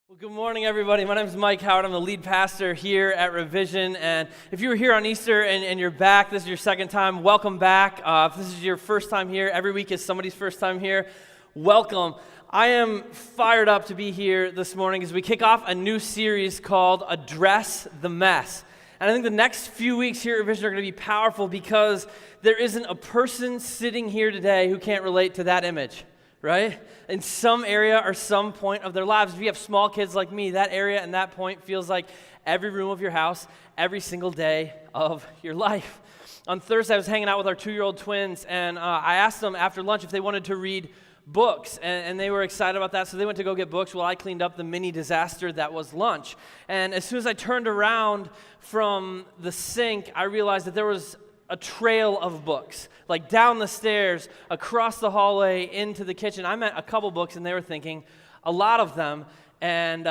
Well, good morning, everybody. My name is Mike Howard. I'm the lead pastor here at Revision. And if you were here on Easter and you're back, this is your second time, welcome back. If this is your first time here, every week is somebody's first time here, welcome. I am fired up to be here this morning as we kick off a new series called Address the Mess. And I think the next few weeks here at Revision are going to be powerful because there isn't a person sitting here today who can't relate to that image. Right? In some area or some point of their lives. If you have small kids like me, that area and that point feels like every room of your house, every single day of your life. On Thursday, I was hanging out with our 2-year-old twins, and I asked them after lunch if they wanted to read books, and they were excited about that, so they went to go get books while I cleaned up the mini disaster that was lunch. And as soon as I turned around from the sink, I realized that there was a trail of books, like down the stairs, across the hallway, into the kitchen. I met a couple books, and they were thinking a lot of them. And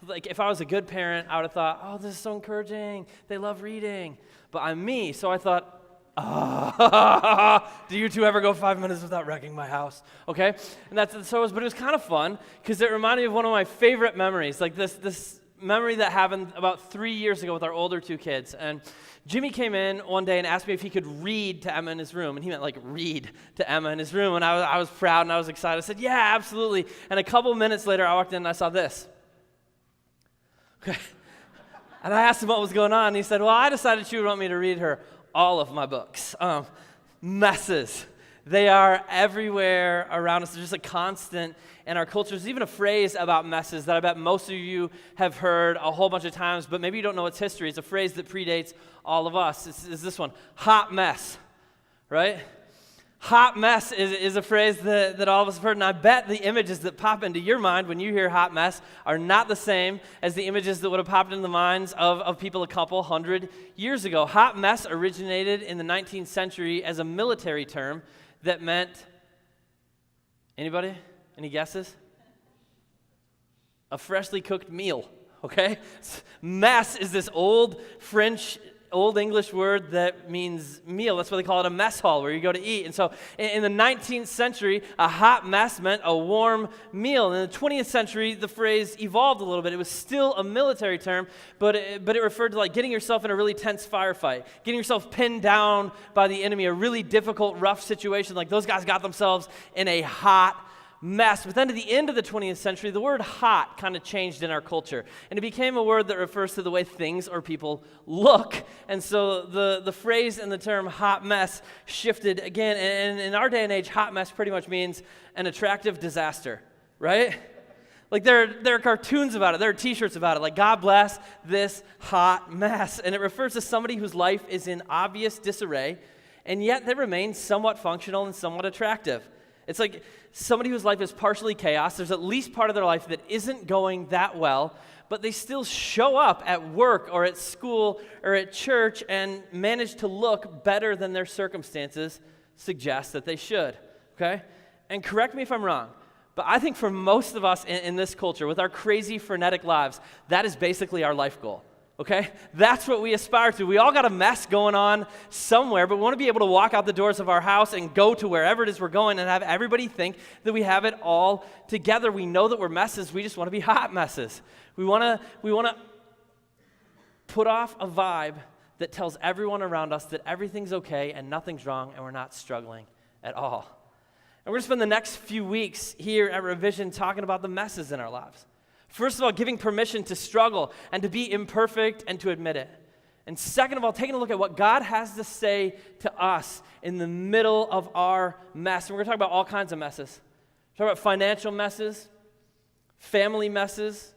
like if I was a good parent, I would have thought, oh, this is so encouraging. They love reading. But I'm me, so I thought, do you two ever go 5 minutes without wrecking my house? Okay? And but it was kind of fun because it reminded me of one of my favorite memories, like this memory that happened about 3 years ago with our older 2 kids. And Jimmy came in one day and asked me if he could read to Emma in his room. And he meant like read to Emma in his room. And I was proud and I was excited. I said, yeah, absolutely. And a couple minutes later, I walked in and I saw this. Okay. And I asked him what was going on. And he said, well, I decided she would want me to read her all of my books. Messes. They are everywhere around us. They're just a constant in our culture. There's even a phrase about messes that I bet most of you have heard a whole bunch of times, but maybe you don't know its history. It's a phrase that predates all of us. It's this one, hot mess, right? Hot mess is a phrase that all of us have heard, and I bet the images that pop into your mind when you hear hot mess are not the same as the images that would have popped into the minds of people a couple hundred years ago. Hot mess originated in the 19th century as a military term that meant, anybody? Any guesses? A freshly cooked meal, okay? Mess is this old English word that means meal. That's why they call it a mess hall, where you go to eat. And so in the 19th century, a hot mess meant a warm meal. In the 20th century, the phrase evolved a little bit. It was still a military term, but it referred to like getting yourself in a really tense firefight, getting yourself pinned down by the enemy, a really difficult, rough situation. Like those guys got themselves in a hot mess. But then to the end of the 20th century, the word hot kind of changed in our culture. And it became a word that refers to the way things or people look. And so the phrase and the term hot mess shifted again. And in our day and age, hot mess pretty much means an attractive disaster, right? Like there are cartoons about it. There are t-shirts about it. Like, God bless this hot mess. And it refers to somebody whose life is in obvious disarray, and yet they remain somewhat functional and somewhat attractive. It's like somebody whose life is partially chaos. There's at least part of their life that isn't going that well, but they still show up at work or at school or at church and manage to look better than their circumstances suggest that they should, okay? And correct me if I'm wrong, but I think for most of us in this culture, with our crazy, frenetic lives, that is basically our life goal. Okay? That's what we aspire to. We all got a mess going on somewhere, but we want to be able to walk out the doors of our house and go to wherever it is we're going and have everybody think that we have it all together. We know that we're messes. We just want to be hot messes. We want to put off a vibe that tells everyone around us that everything's okay and nothing's wrong and we're not struggling at all. And we're going to spend the next few weeks here at Revision talking about the messes in our lives. First of all, giving permission to struggle and to be imperfect and to admit it. And second of all, taking a look at what God has to say to us in the middle of our mess. And we're going to talk about all kinds of messes. We're talk about financial messes, family messes,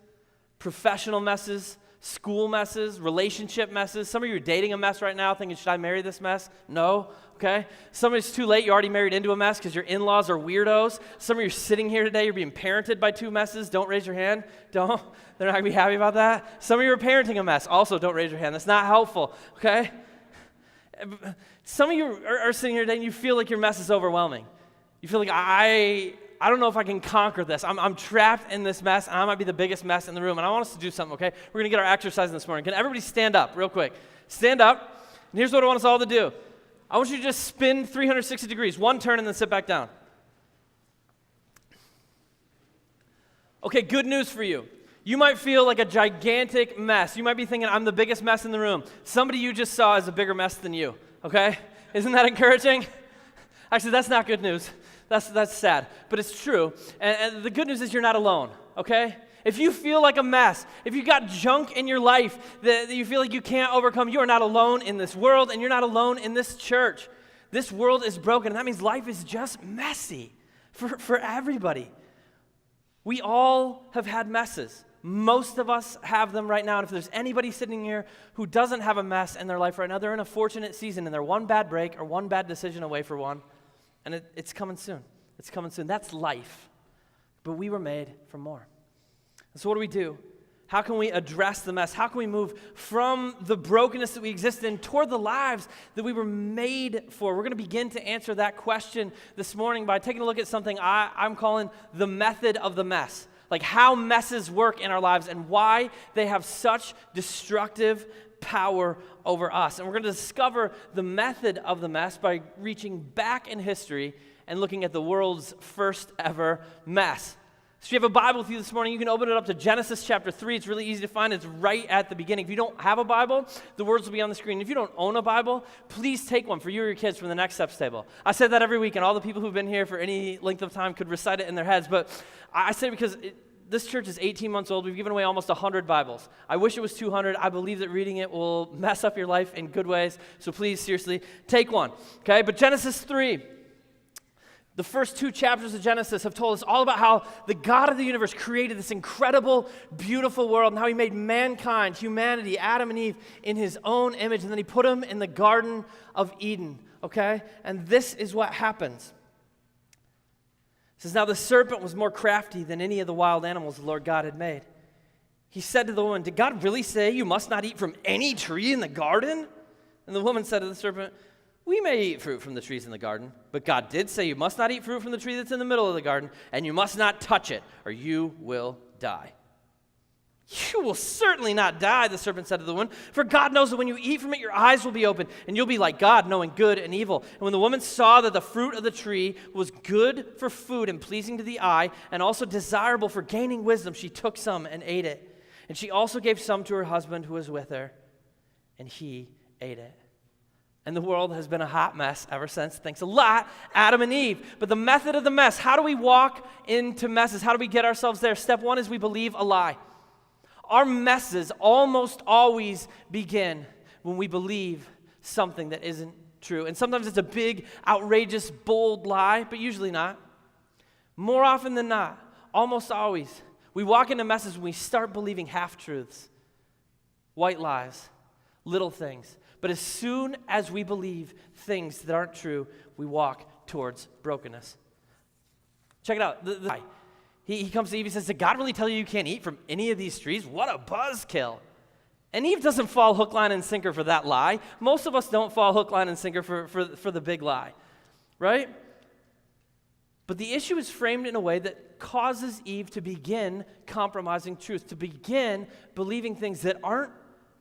professional messes, school messes, relationship messes. Some of you are dating a mess right now thinking, should I marry this mess? No. Okay? Some of it's too late. You're already married into a mess because your in-laws are weirdos. Some of you are sitting here today. You're being parented by 2 messes. Don't raise your hand. Don't. They're not going to be happy about that. Some of you are parenting a mess. Also, don't raise your hand. That's not helpful. Okay? Some of you are sitting here today and you feel like your mess is overwhelming. You feel like, I don't know if I can conquer this. I'm trapped in this mess, and I might be the biggest mess in the room. And I want us to do something, okay? We're going to get our exercise this morning. Can everybody stand up real quick? Stand up. And here's what I want us all to do. I want you to just spin 360 degrees, one turn, and then sit back down. Okay, good news for you. You might feel like a gigantic mess. You might be thinking, I'm the biggest mess in the room. Somebody you just saw is a bigger mess than you, okay? Isn't that encouraging? Actually, that's not good news. That's sad, but it's true. And the good news is you're not alone, okay? If you feel like a mess, if you got junk in your life that you feel like you can't overcome, you are not alone in this world, and you're not alone in this church. This world is broken, and that means life is just messy for everybody. We all have had messes. Most of us have them right now, and if there's anybody sitting here who doesn't have a mess in their life right now, they're in a fortunate season, and they're one bad break or one bad decision away for one, and it's coming soon. It's coming soon. That's life, but we were made for more. And so what do we do? How can we address the mess? How can we move from the brokenness that we exist in toward the lives that we were made for? We're going to begin to answer that question this morning by taking a look at something I'm calling the method of the mess. Like how messes work in our lives and why they have such destructive power over us. And we're going to discover the method of the mess by reaching back in history and looking at the world's first ever mess. So if you have a Bible with you this morning, you can open it up to Genesis chapter 3. It's really easy to find. It's right at the beginning. If you don't have a Bible, the words will be on the screen. If you don't own a Bible, please take one for you or your kids from the Next Steps table. I said that every week, and all the people who've been here for any length of time could recite it in their heads. But I say it because this church is 18 months old. We've given away almost 100 Bibles. I wish it was 200. I believe that reading it will mess up your life in good ways. So please, seriously, take one. Okay, but Genesis 3. The first 2 chapters of Genesis have told us all about how the God of the universe created this incredible, beautiful world and how he made mankind, humanity, Adam and Eve, in his own image, and then he put them in the Garden of Eden, okay? And this is what happens. It says, now the serpent was more crafty than any of the wild animals the Lord God had made. He said to the woman, did God really say you must not eat from any tree in the garden? And the woman said to the serpent, we may eat fruit from the trees in the garden, but God did say you must not eat fruit from the tree that's in the middle of the garden, and you must not touch it, or you will die. You will certainly not die, the serpent said to the woman, for God knows that when you eat from it, your eyes will be open, and you'll be like God, knowing good and evil. And when the woman saw that the fruit of the tree was good for food and pleasing to the eye, and also desirable for gaining wisdom, she took some and ate it. And she also gave some to her husband who was with her, and he ate it. And the world has been a hot mess ever since. Thanks a lot, Adam and Eve. But the method of the mess, how do we walk into messes? How do we get ourselves there? Step 1 is we believe a lie. Our messes almost always begin when we believe something that isn't true. And sometimes it's a big, outrageous, bold lie, but usually not. More often than not, almost always, we walk into messes when we start believing half-truths, white lies, little things. But as soon as we believe things that aren't true, we walk towards brokenness. Check it out. The guy, he comes to Eve and says, did God really tell you you can't eat from any of these trees? What a buzzkill. And Eve doesn't fall hook, line, and sinker for that lie. Most of us don't fall hook, line, and sinker for the big lie, right? But the issue is framed in a way that causes Eve to begin compromising truth, to begin believing things that aren't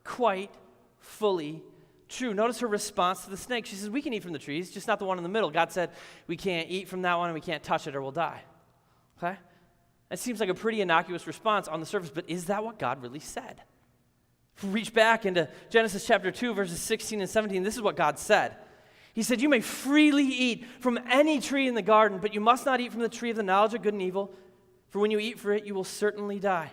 quite fully true. Notice her response to the snake. She says, we can eat from the trees, just not the one in the middle. God said we can't eat from that one and we can't touch it or we'll die. Okay? That seems like a pretty innocuous response on the surface, but is that what God really said? If we reach back into Genesis chapter 2, verses 16 and 17, this is what God said. He said, you may freely eat from any tree in the garden, but you must not eat from the tree of the knowledge of good and evil, for when you eat for it, you will certainly die.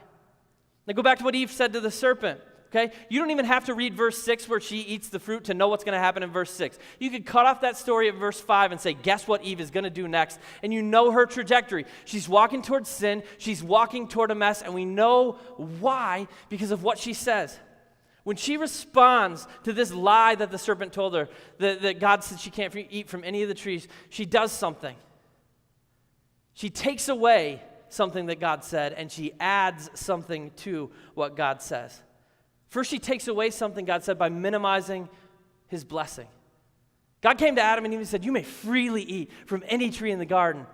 Now go back to what Eve said to the serpent. Okay? You don't even have to read verse 6 where she eats the fruit to know what's going to happen in verse 6. You could cut off that story at verse 5 and say, guess what Eve is going to do next? And you know her trajectory. She's walking towards sin. She's walking toward a mess. And we know why because of what she says. When she responds to this lie that the serpent told her, that God said she can't eat from any of the trees, she does something. She takes away something that God said, and she adds something to what God says. First, she takes away something God said by minimizing his blessing. God came to Adam and Eve and said, you may freely eat from any tree in the garden.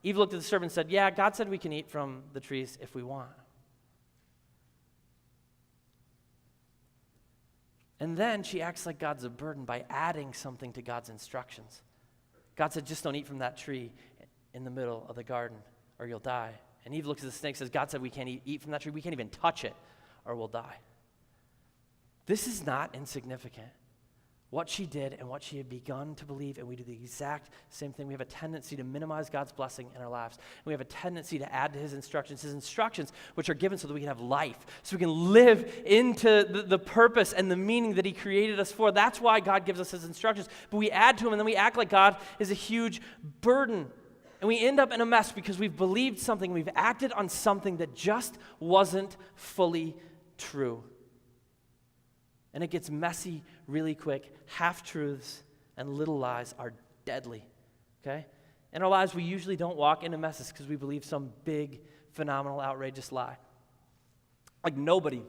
Eve looked at the serpent and said, yeah, God said we can eat from the trees if we want. And then she acts like God's a burden by adding something to God's instructions. God said, just don't eat from that tree in the middle of the garden or you'll die. And Eve looks at the snake and says, God said we can't eat from that tree. We can't even touch it or we'll die. This is not insignificant. What she did and what she had begun to believe, and we do the exact same thing. We have a tendency to minimize God's blessing in our lives. And we have a tendency to add to his instructions which are given so that we can have life, so we can live into the purpose and the meaning that he created us for. That's why God gives us his instructions. But we add to them, and then we act like God is a huge burden. And we end up in a mess because we've believed something, we've acted on something that just wasn't fully true. And it gets messy really quick. Half-truths and little lies are deadly, okay? In our lives, we usually don't walk into messes because we believe some big, phenomenal, outrageous lie. Like nobody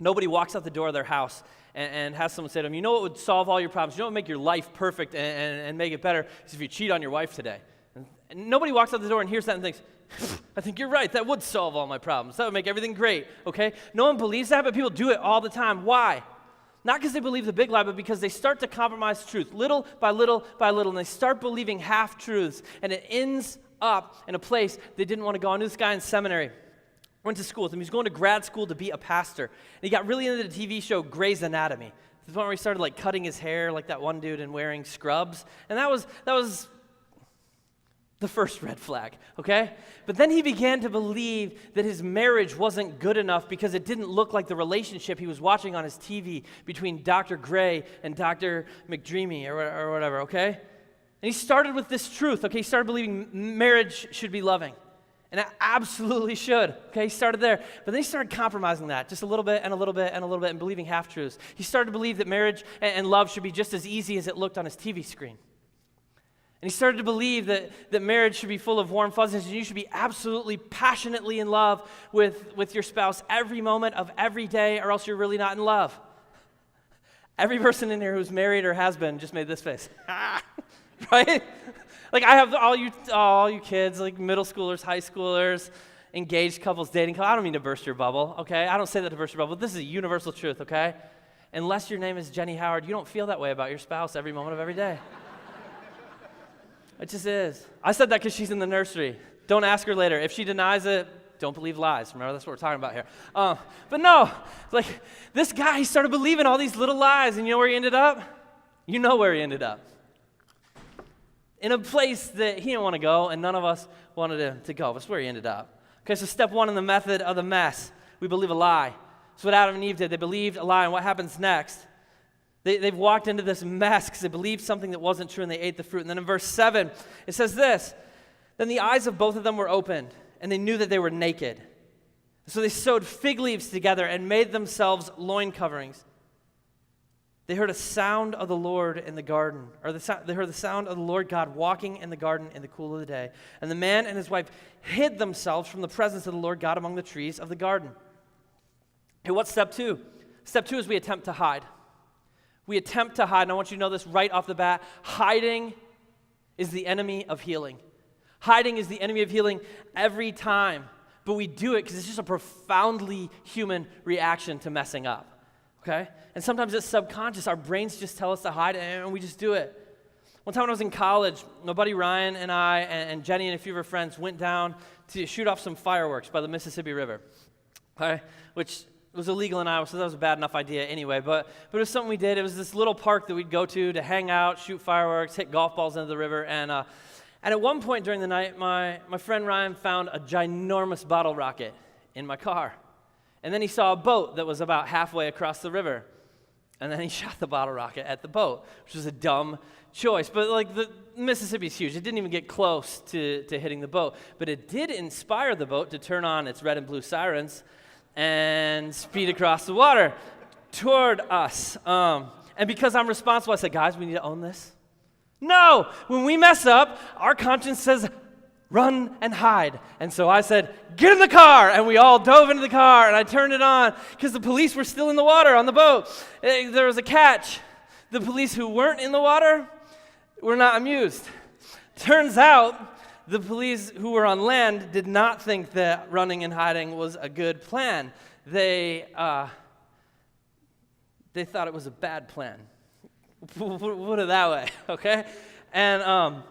walks out the door of their house and has someone say to them, you know what would solve all your problems? You know what would make your life perfect and make it better is if you cheat on your wife today. And nobody walks out the door and hears that and thinks, I think you're right. That would solve all my problems. That would make everything great, okay? No one believes that, but people do it all the time. Why? Not because they believe the big lie, but because they start to compromise truth, little by little by little, and they start believing half-truths, and it ends up in a place they didn't want to go. I knew this guy in seminary. Went to school with him. He was going to grad school to be a pastor. And he got really into the TV show Grey's Anatomy. To the point where he started like cutting his hair like that one dude and wearing scrubs. And that was the first red flag, okay? But then he began to believe that his marriage wasn't good enough because it didn't look like the relationship he was watching on his TV between Dr. Gray and Dr. McDreamy or whatever, okay? And he started with this truth, okay? He started believing marriage should be loving. And it absolutely should, okay? He started there. But then he started compromising that just a little bit and a little bit and a little bit and believing half-truths. He started to believe that marriage and love should be just as easy as it looked on his TV screen. And he started to believe that marriage should be full of warm fuzzies and you should be absolutely passionately in love with your spouse every moment of every day or else you're really not in love. Every person in here who's married or has been just made this face. Right? Like I have all you kids, like middle schoolers, high schoolers, engaged couples, dating couples. I don't mean to burst your bubble, okay? I don't say that to burst your bubble. This is a universal truth, okay? Unless your name is Jenny Howard, you don't feel that way about your spouse every moment of every day. It just is. I said that because she's in the nursery. Don't ask her later. If she denies it, don't believe lies. Remember, that's what we're talking about here. But no, like this guy, he started believing all these little lies, and you know where he ended up? You know where he ended up. In a place that he didn't want to go, and none of us wanted to go. That's where he ended up. Okay, so step one in the method of the mess, we believe a lie. That's what Adam and Eve did. They believed a lie, and what happens next? They've walked into this mess because they believed something that wasn't true and they ate the fruit. And then in verse 7, it says this, then the eyes of both of them were opened and they knew that they were naked. So they sewed fig leaves together and made themselves loin coverings. They heard a sound of the Lord in the garden, they heard the sound of the Lord God walking in the garden in the cool of the day. And the man and his wife hid themselves from the presence of the Lord God among the trees of the garden. Hey, what's step 2? Step 2 is we attempt to hide. We attempt to hide, and I want you to know this right off the bat. Hiding is the enemy of healing. Hiding is the enemy of healing every time, but we do it because it's just a profoundly human reaction to messing up, okay? And sometimes it's subconscious. Our brains just tell us to hide, and we just do it. One time when I was in college, my buddy Ryan and I and Jenny and a few of her friends went down to shoot off some fireworks by the Mississippi River, okay? Which it was illegal in Iowa, so that was a bad enough idea anyway. But it was something we did. It was this little park that we'd go to hang out, shoot fireworks, hit golf balls into the river. And at one point during the night, my friend Ryan found a ginormous bottle rocket in my car. And then he saw a boat that was about halfway across the river. And then he shot the bottle rocket at the boat, which was a dumb choice. But like the Mississippi's huge. It didn't even get close to hitting the boat. But it did inspire the boat to turn on its red and blue sirens and speed across the water toward us. And because I'm responsible, I said, guys, we need to own this. No! When we mess up, our conscience says, run and hide. And so I said, get in the car! And we all dove into the car, and I turned it on because the police were still in the water on the boat. There was a catch. The police who weren't in the water were not amused. Turns out, the police who were on land did not think that running and hiding was a good plan. They thought it was a bad plan. Put it that way, okay? And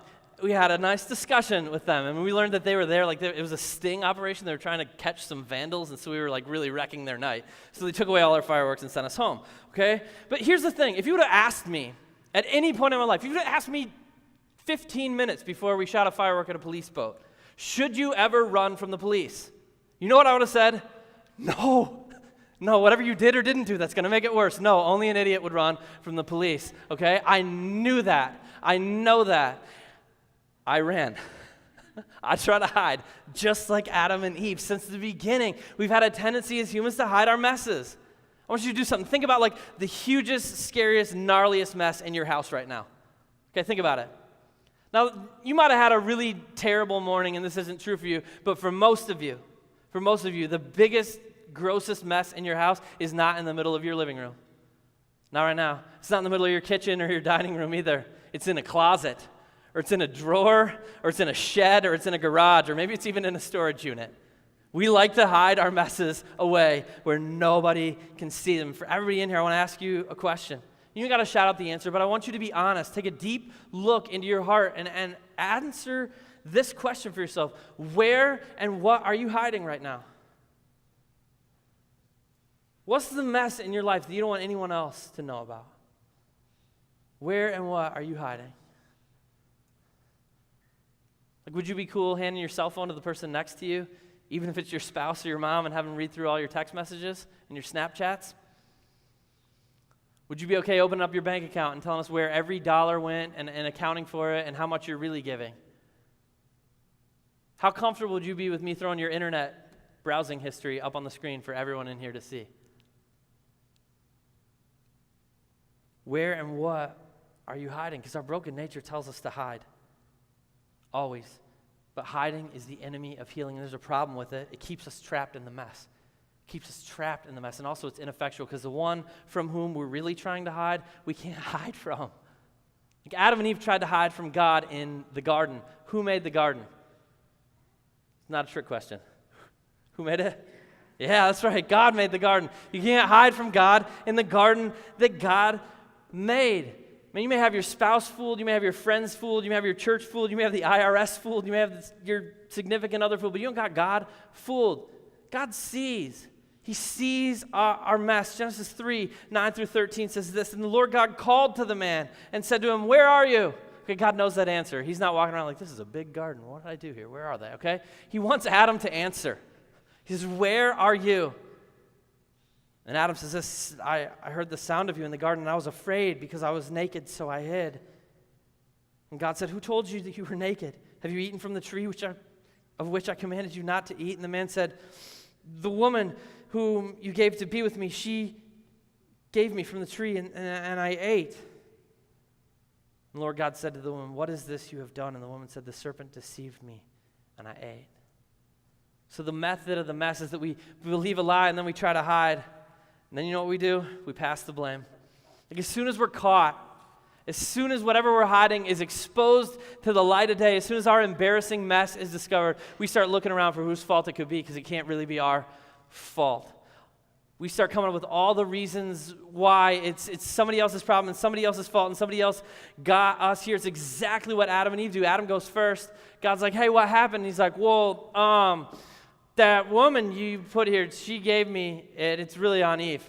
we had a nice discussion with them, and we learned that they were there, like it was a sting operation. They were trying to catch some vandals, and so we were like really wrecking their night. So they took away all our fireworks and sent us home, okay? But here's the thing. If you would have asked me at any point in my life, if you would have asked me 15 minutes before we shot a firework at a police boat, should you ever run from the police? You know what I would have said? No. No, whatever you did or didn't do, that's going to make it worse. No, only an idiot would run from the police, okay? I knew that. I know that. I ran. I try to hide, just like Adam and Eve. Since the beginning, we've had a tendency as humans to hide our messes. I want you to do something. Think about like the hugest, scariest, gnarliest mess in your house right now. Okay, think about it. Now, you might have had a really terrible morning, and this isn't true for you, but for most of you, the biggest, grossest mess in your house is not in the middle of your living room. Not right now. It's not in the middle of your kitchen or your dining room either. It's in a closet, or it's in a drawer, or it's in a shed, or it's in a garage, or maybe it's even in a storage unit. We like to hide our messes away where nobody can see them. For everybody in here, I want to ask you a question. You got to shout out the answer, but I want you to be honest. Take a deep look into your heart and answer this question for yourself. Where and what are you hiding right now? What's the mess in your life that you don't want anyone else to know about? Where and what are you hiding? Like, would you be cool handing your cell phone to the person next to you, even if it's your spouse or your mom, and having them read through all your text messages and your Snapchats? Would you be okay opening up your bank account and telling us where every dollar went and accounting for it and how much you're really giving? How comfortable would you be with me throwing your internet browsing history up on the screen for everyone in here to see? Where and what are you hiding? Because our broken nature tells us to hide. Always. But hiding is the enemy of healing, and there's a problem with it. It keeps us trapped in the mess. Keeps us trapped in the mess. And also it's ineffectual because the one from whom we're really trying to hide, we can't hide from. Like Adam and Eve tried to hide from God in the garden. Who made the garden? It's not a trick question. Who made it? Yeah, that's right. God made the garden. You can't hide from God in the garden that God made. Man, you may have your spouse fooled, you may have your friends fooled, you may have your church fooled, you may have the IRS fooled, you may have your significant other fooled, but you don't got God fooled. God sees. He sees our mess. Genesis 3, 9 through 13 says this, and the Lord God called to the man and said to him, where are you? Okay, God knows that answer. He's not walking around like, this is a big garden. What did I do here? Where are they? Okay? He wants Adam to answer. He says, where are you? And Adam says this, I heard the sound of you in the garden, and I was afraid because I was naked, so I hid. And God said, who told you that you were naked? Have you eaten from the tree of which I commanded you not to eat? And the man said, the woman whom you gave to be with me, she gave me from the tree, and I ate. And Lord God said to the woman, what is this you have done? And the woman said, the serpent deceived me, and I ate. So the method of the mess is that we believe a lie, and then we try to hide. And then you know what we do? We pass the blame. Like as soon as we're caught, as soon as whatever we're hiding is exposed to the light of day, as soon as our embarrassing mess is discovered, we start looking around for whose fault it could be because it can't really be our fault. We start coming up with all the reasons why it's somebody else's problem and somebody else's fault and somebody else got us here. It's exactly what Adam and Eve do. Adam goes first. God's like, hey, what happened? And he's like, well, that woman you put here, she gave me it. It's really on Eve.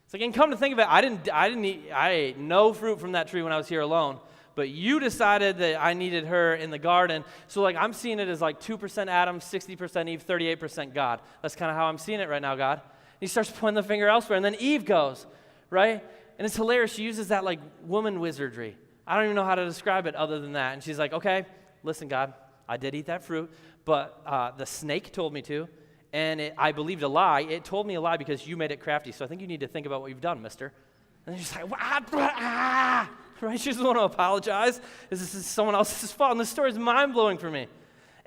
It's like, and come to think of it, I ate no fruit from that tree when I was here alone. But you decided that I needed her in the garden. So like I'm seeing it as like 2% Adam, 60% Eve, 38% God. That's kind of how I'm seeing it right now, God. And he starts pointing the finger elsewhere. And then Eve goes, right? And it's hilarious. She uses that like woman wizardry. I don't even know how to describe it other than that. And she's like, okay, listen, God, I did eat that fruit. But the snake told me to, and I believed a lie. It told me a lie because you made it crafty, so I think you need to think about what you've done, mister. And she's like, right? She doesn't want to apologize. This is someone else's fault, and this story is mind-blowing for me.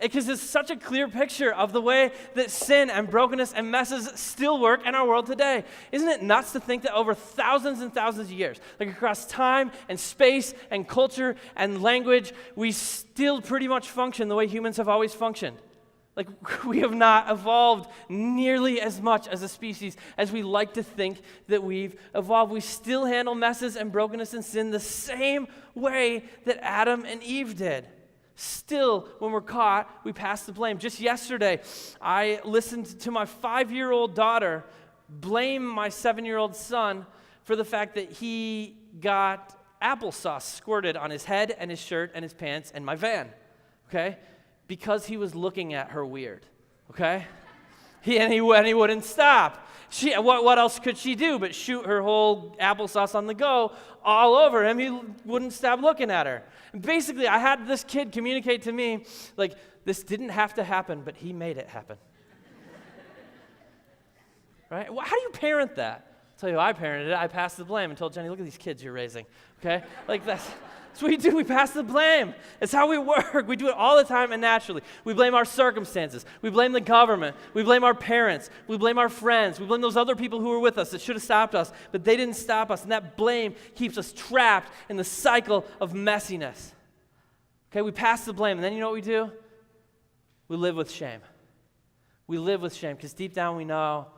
Because it's such a clear picture of the way that sin and brokenness and messes still work in our world today. Isn't it nuts to think that over thousands and thousands of years, like across time and space and culture and language, we still pretty much function the way humans have always functioned? Like we have not evolved nearly as much as a species as we like to think that we've evolved. We still handle messes and brokenness and sin the same way that Adam and Eve did. Still, when we're caught, we pass the blame. Just yesterday, I listened to my 5-year-old daughter blame my 7-year-old son for the fact that he got applesauce squirted on his head and his shirt and his pants and my van, okay? Because he was looking at her weird, okay? He wouldn't stop. What else could she do but shoot her whole applesauce on the go all over him? He wouldn't stop looking at her. And basically, I had this kid communicate to me, like, this didn't have to happen, but he made it happen. Right? Well, how do you parent that? I'll tell you how I parented it. I passed the blame and told Jenny, look at these kids you're raising, okay? Like, that's what we do. We pass the blame. It's how we work. We do it all the time and naturally. We blame our circumstances. We blame the government. We blame our parents. We blame our friends. We blame those other people who were with us that should have stopped us, but they didn't stop us. And that blame keeps us trapped in the cycle of messiness. Okay, we pass the blame, and then you know what we do? We live with shame. We live with shame because deep down we know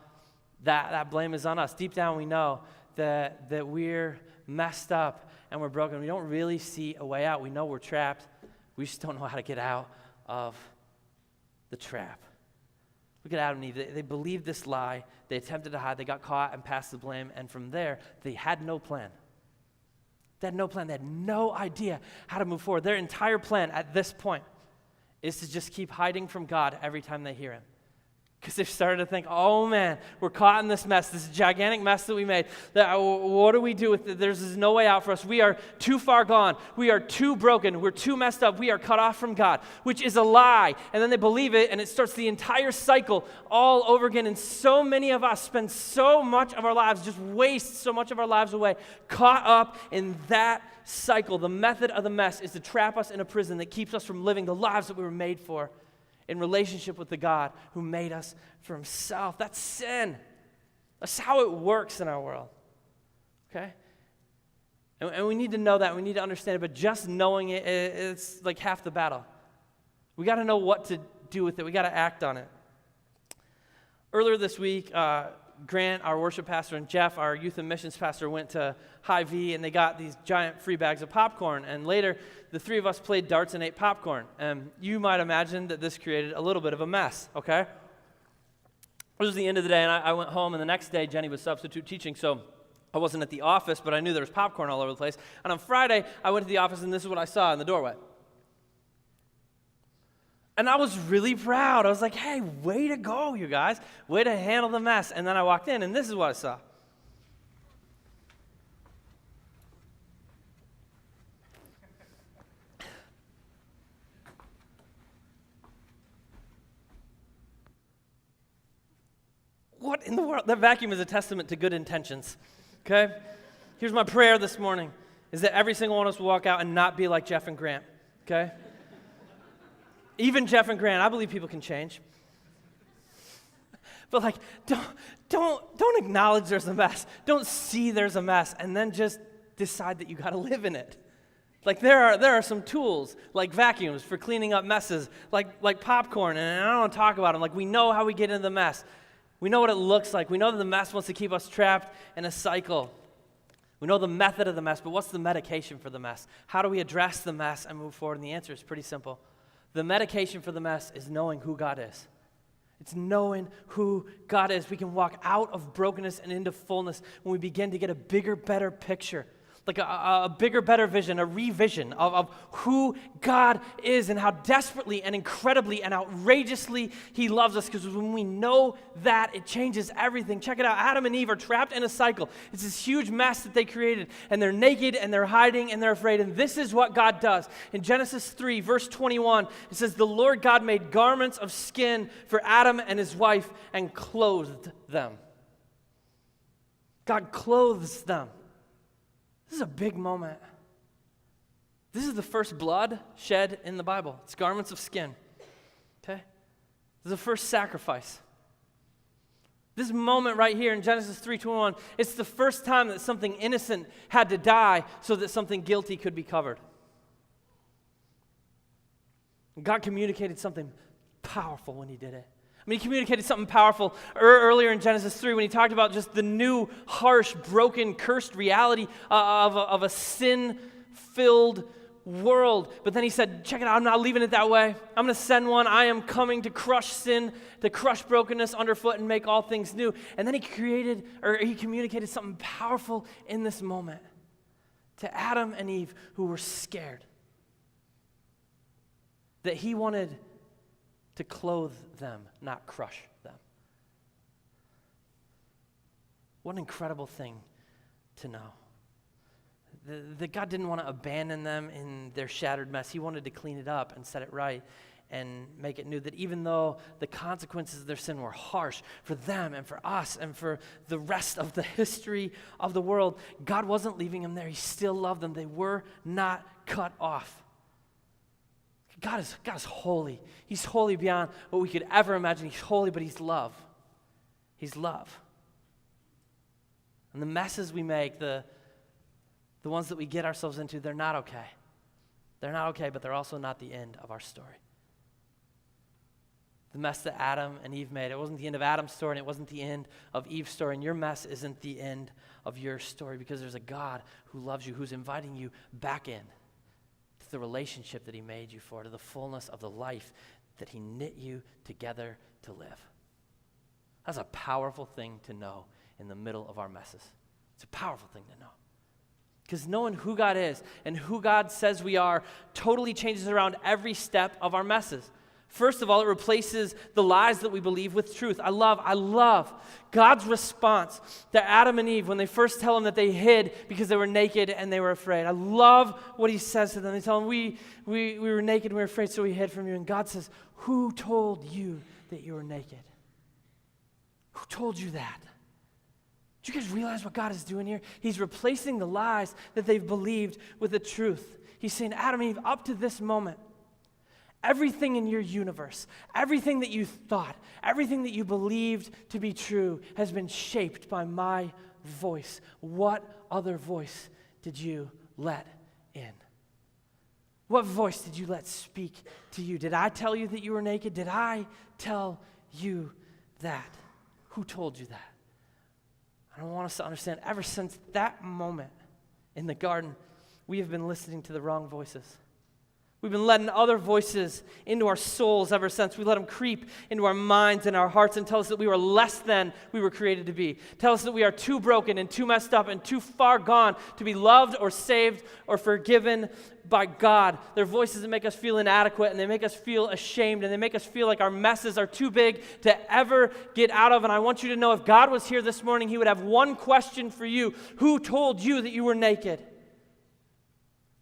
that blame is on us. Deep down we know that we're messed up and we're broken. We don't really see a way out. We know we're trapped. We just don't know how to get out of the trap. Look at Adam and Eve. They believed this lie. They attempted to hide. They got caught and passed the blame. And from there, they had no plan. They had no plan. They had no idea how to move forward. Their entire plan at this point is to just keep hiding from God every time they hear him. Because they've started to think, oh man, we're caught in this mess, this gigantic mess that we made. What do we do with it? There's no way out for us. We are too far gone. We are too broken. We're too messed up. We are cut off from God, which is a lie. And then they believe it, and it starts the entire cycle all over again. And so many of us spend so much of our lives, just waste so much of our lives away, caught up in that cycle. The method of the mess is to trap us in a prison that keeps us from living the lives that we were made for, in relationship with the God who made us for himself. That's sin. That's how it works in our world. Okay? And we need to know that. We need to understand it. But just knowing it, it's like half the battle. We got to know what to do with it. We got to act on it. Earlier this week, Grant, our worship pastor, and Jeff, our youth and missions pastor, went to Hy-Vee, and they got these giant free bags of popcorn. And later, the three of us played darts and ate popcorn. And you might imagine that this created a little bit of a mess, okay? It was the end of the day, and I went home, and the next day, Jenny was substitute teaching, so I wasn't at the office, but I knew there was popcorn all over the place. And on Friday, I went to the office, and this is what I saw in the doorway. And I was really proud. I was like, hey, way to go, you guys. Way to handle the mess. And then I walked in, and this is what I saw. What in the world? That vacuum is a testament to good intentions, okay? Here's my prayer this morning, is that every single one of us will walk out and not be like Jeff and Grant, okay? Even Jeff and Grant, I believe people can change. But like, don't acknowledge there's a mess. Don't see there's a mess and then just decide that you got to live in it. Like there are some tools like vacuums for cleaning up messes, like popcorn, and I don't want to talk about them. Like we know how we get into the mess. We know what it looks like. We know that the mess wants to keep us trapped in a cycle. We know the method of the mess, but what's the medication for the mess? How do we address the mess and move forward? And the answer is pretty simple. The medication for the mess is knowing who God is. It's knowing who God is. We can walk out of brokenness and into fullness when we begin to get a bigger, better picture, like a bigger, better vision, a revision of who God is and how desperately and incredibly and outrageously he loves us. Because when we know that, it changes everything. Check it out. Adam and Eve are trapped in a cycle. It's this huge mess that they created, and they're naked, and they're hiding, and they're afraid. And this is what God does. In Genesis 3, verse 21, it says, the Lord God made garments of skin for Adam and his wife and clothed them. God clothes them. This is a big moment. This is the first blood shed in the Bible. It's garments of skin. Okay? This is the first sacrifice. This moment right here in Genesis 3:21, it's the first time that something innocent had to die so that something guilty could be covered. God communicated something powerful when he did it. I mean, he communicated something powerful earlier in Genesis 3 when he talked about just the new, harsh, broken, cursed reality of a sin-filled world. But then he said, check it out, I'm not leaving it that way. I'm going to send one. I am coming to crush sin, to crush brokenness underfoot and make all things new. And then he communicated something powerful in this moment to Adam and Eve, who were scared. That he wanted to clothe them, not crush them. What an incredible thing to know. That God didn't want to abandon them in their shattered mess. He wanted to clean it up and set it right and make it new. That even though the consequences of their sin were harsh for them and for us and for the rest of the history of the world, God wasn't leaving them there. He still loved them. They were not cut off. God is holy. He's holy beyond what we could ever imagine. He's holy, but he's love. He's love. And the messes we make, the ones that we get ourselves into, they're not okay. They're not okay, but they're also not the end of our story. The mess that Adam and Eve made, it wasn't the end of Adam's story, and it wasn't the end of Eve's story, and your mess isn't the end of your story, because there's a God who loves you, who's inviting you back in to the relationship that he made you for, to the fullness of the life that he knit you together to live. That's a powerful thing to know in the middle of our messes. It's a powerful thing to know. Because knowing who God is and who God says we are totally changes around every step of our messes. First of all, it replaces the lies that we believe with truth. I love God's response to Adam and Eve when they first tell him that they hid because they were naked and they were afraid. I love what he says to them. They tell him, we were naked and we were afraid, so we hid from you. And God says, who told you that you were naked? Who told you that? Do you guys realize what God is doing here? He's replacing the lies that they've believed with the truth. He's saying, Adam and Eve, up to this moment, everything in your universe, everything that you thought, everything that you believed to be true has been shaped by my voice. What other voice did you let in? What voice did you let speak to you? Did I tell you that you were naked? Did I tell you that? Who told you that? I want us to understand, ever since that moment in the garden, we have been listening to the wrong voices. We've been letting other voices into our souls ever since. We let them creep into our minds and our hearts and tell us that we were less than we were created to be. Tell us that we are too broken and too messed up and too far gone to be loved or saved or forgiven by God. They're voices that make us feel inadequate, and they make us feel ashamed, and they make us feel like our messes are too big to ever get out of. And I want you to know, if God was here this morning, he would have one question for you. Who told you that you were naked?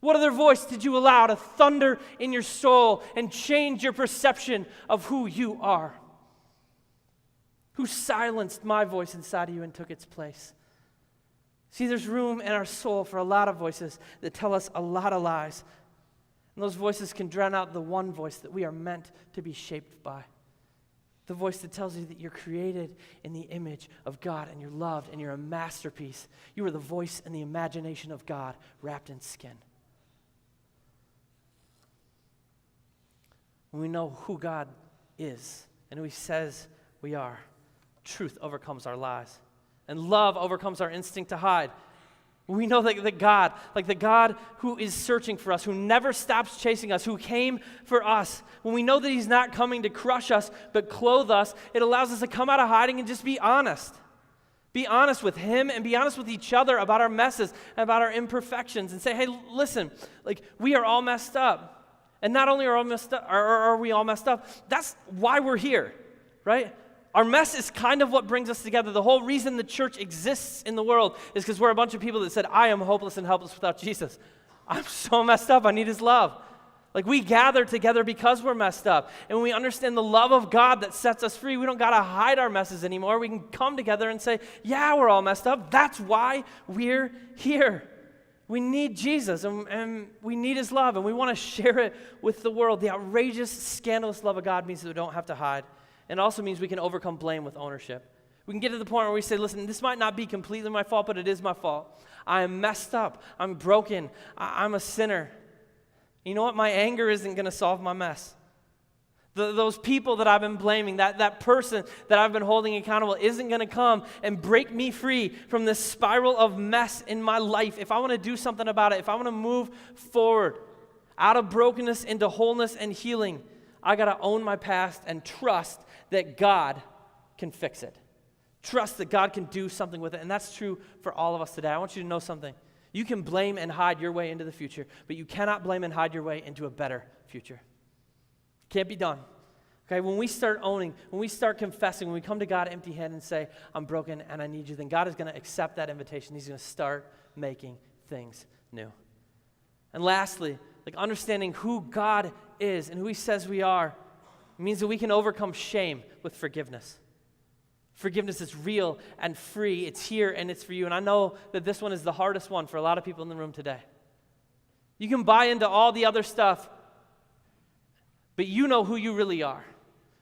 What other voice did you allow to thunder in your soul and change your perception of who you are? Who silenced my voice inside of you and took its place? See, there's room in our soul for a lot of voices that tell us a lot of lies. And those voices can drown out the one voice that we are meant to be shaped by. The voice that tells you that you're created in the image of God and you're loved and you're a masterpiece. You are the voice and the imagination of God wrapped in skin. When we know who God is and who he says we are, truth overcomes our lies. And love overcomes our instinct to hide. We know that God, like the God who is searching for us, who never stops chasing us, who came for us, when we know that he's not coming to crush us but clothe us, it allows us to come out of hiding and just be honest. Be honest with him and be honest with each other about our messes and about our imperfections and say, hey, listen, like we are all messed up. And not only are we all messed up, that's why we're here, right? Our mess is kind of what brings us together. The whole reason the church exists in the world is because we're a bunch of people that said, I am hopeless and helpless without Jesus. I'm so messed up, I need his love. Like we gather together because we're messed up. And when we understand the love of God that sets us free, we don't got to hide our messes anymore. We can come together and say, yeah, we're all messed up. That's why we're here. We need Jesus, and we need his love, and we want to share it with the world. The outrageous, scandalous love of God means that we don't have to hide. It also means we can overcome blame with ownership. We can get to the point where we say, listen, this might not be completely my fault, but it is my fault. I am messed up. I'm broken. I'm a sinner. You know what? My anger isn't going to solve my mess. Those people that I've been blaming, that person that I've been holding accountable isn't going to come and break me free from this spiral of mess in my life. If I want to do something about it, if I want to move forward, Out of brokenness into wholeness and healing, I got to own my past and trust that God can fix it. Trust that God can do something with it. And that's true for all of us today. I want you to know something. You can blame and hide your way into the future, but you cannot blame and hide your way into a better future. Can't be done. Okay, when we start owning, when we start confessing, when we come to God empty-handed and say, I'm broken and I need you, then God is going to accept that invitation. He's going to start making things new. And lastly, like understanding who God is and who he says we are means that we can overcome shame with forgiveness. Forgiveness is real and free. It's here and it's for you. And I know that this one is the hardest one for a lot of people in the room today. You can buy into all the other stuff, but you know who you really are.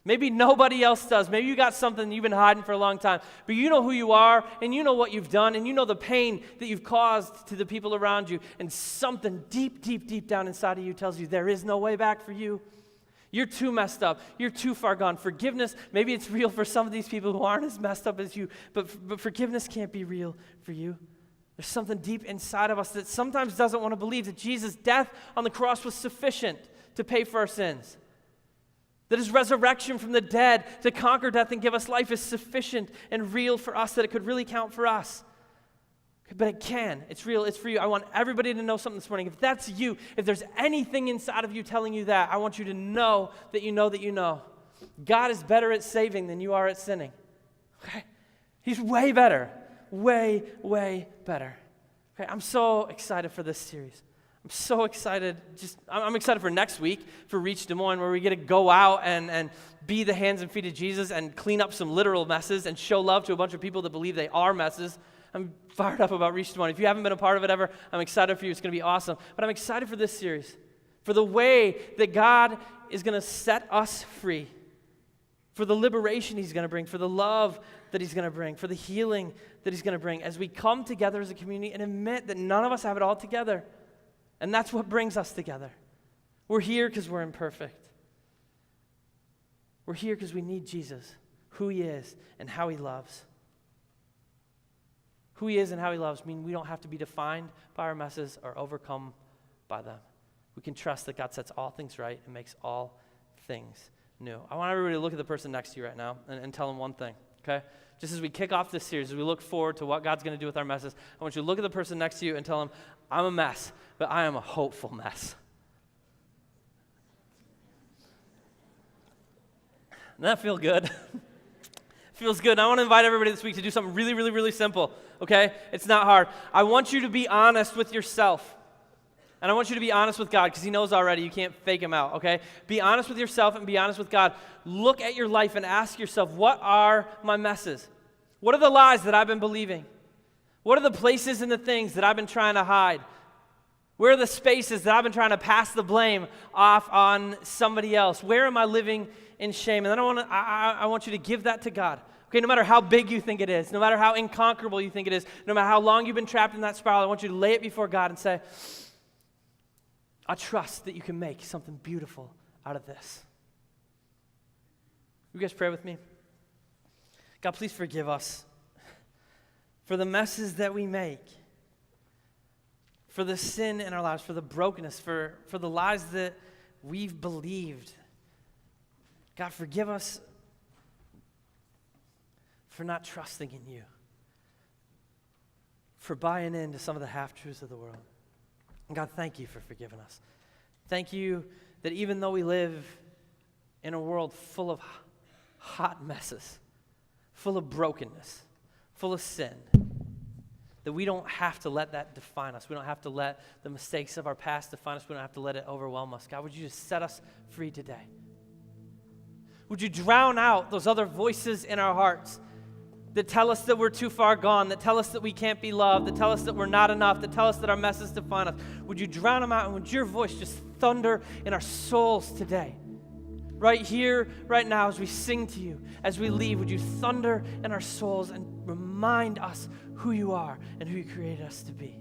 Maybe nobody else does. Maybe you got something you've been hiding for a long time. But you know who you are, and you know what you've done, and you know the pain that you've caused to the people around you. And something deep, deep, deep down inside of you tells you there is no way back for you. You're too messed up. You're too far gone. Forgiveness, maybe it's real for some of these people who aren't as messed up as you, but forgiveness can't be real for you. There's something deep inside of us that sometimes doesn't want to believe that Jesus' death on the cross was sufficient to pay for our sins. That his resurrection from the dead to conquer death and give us life is sufficient and real for us, that it could really count for us. But it can. It's real. It's for you. I want everybody to know something this morning. If that's you, if there's anything inside of you telling you that, I want you to know that you know that you know. God is better at saving than you are at sinning. Okay? He's way better. Way, way better. Okay? I'm so excited for this series. I'm so excited. I'm excited for next week for Reach Des Moines, where we get to go out and be the hands and feet of Jesus and clean up some literal messes and show love to a bunch of people that believe they are messes. I'm fired up about Reach Des Moines. If you haven't been a part of it ever, I'm excited for you. It's going to be awesome. But I'm excited for this series, for the way that God is going to set us free, for the liberation he's going to bring, for the love that he's going to bring, for the healing that he's going to bring as we come together as a community and admit that none of us have it all together. And that's what brings us together. We're here because we're imperfect. We're here because we need Jesus, who he is and how he loves. Who he is and how he loves mean we don't have to be defined by our messes or overcome by them. We can trust that God sets all things right and makes all things new. I want everybody to look at the person next to you right now and tell them one thing, okay? Just as we kick off this series, as we look forward to what God's going to do with our messes, I want you to look at the person next to you and tell them, I'm a mess, but I am a hopeful mess. Doesn't that feel good? Feels good. And I want to invite everybody this week to do something really, really, really simple, okay? It's not hard. I want you to be honest with yourself. And I want you to be honest with God because he knows already. You can't fake him out, okay? Be honest with yourself and be honest with God. Look at your life and ask yourself, what are my messes? What are the lies that I've been believing? What are the places and the things that I've been trying to hide? Where are the spaces that I've been trying to pass the blame off on somebody else? Where am I living in shame? And then I want you to give that to God. Okay, no matter how big you think it is, no matter how inconquerable you think it is, no matter how long you've been trapped in that spiral, I want you to lay it before God and say, I trust that you can make something beautiful out of this. You guys pray with me? God, please forgive us for the messes that we make, for the sin in our lives, for the brokenness, for the lies that we've believed. God, forgive us for not trusting in you, for buying into some of the half-truths of the world. And God, thank you for forgiving us. Thank you that even though we live in a world full of hot messes, full of brokenness, full of sin, that we don't have to let that define us. We don't have to let the mistakes of our past define us. We don't have to let it overwhelm us. God, would you just set us free today? Would you drown out those other voices in our hearts that tell us that we're too far gone, that tell us that we can't be loved, that tell us that we're not enough, that tell us that our messes define us? Would you drown them out, and would your voice just thunder in our souls today? Right here, right now, as we sing to you, as we leave, would you thunder in our souls and remind us who you are and who you created us to be?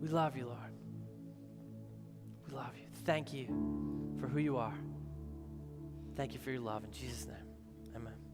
We love you, Lord. We love you. Thank you for who you are. Thank you for your love. In Jesus' name, amen.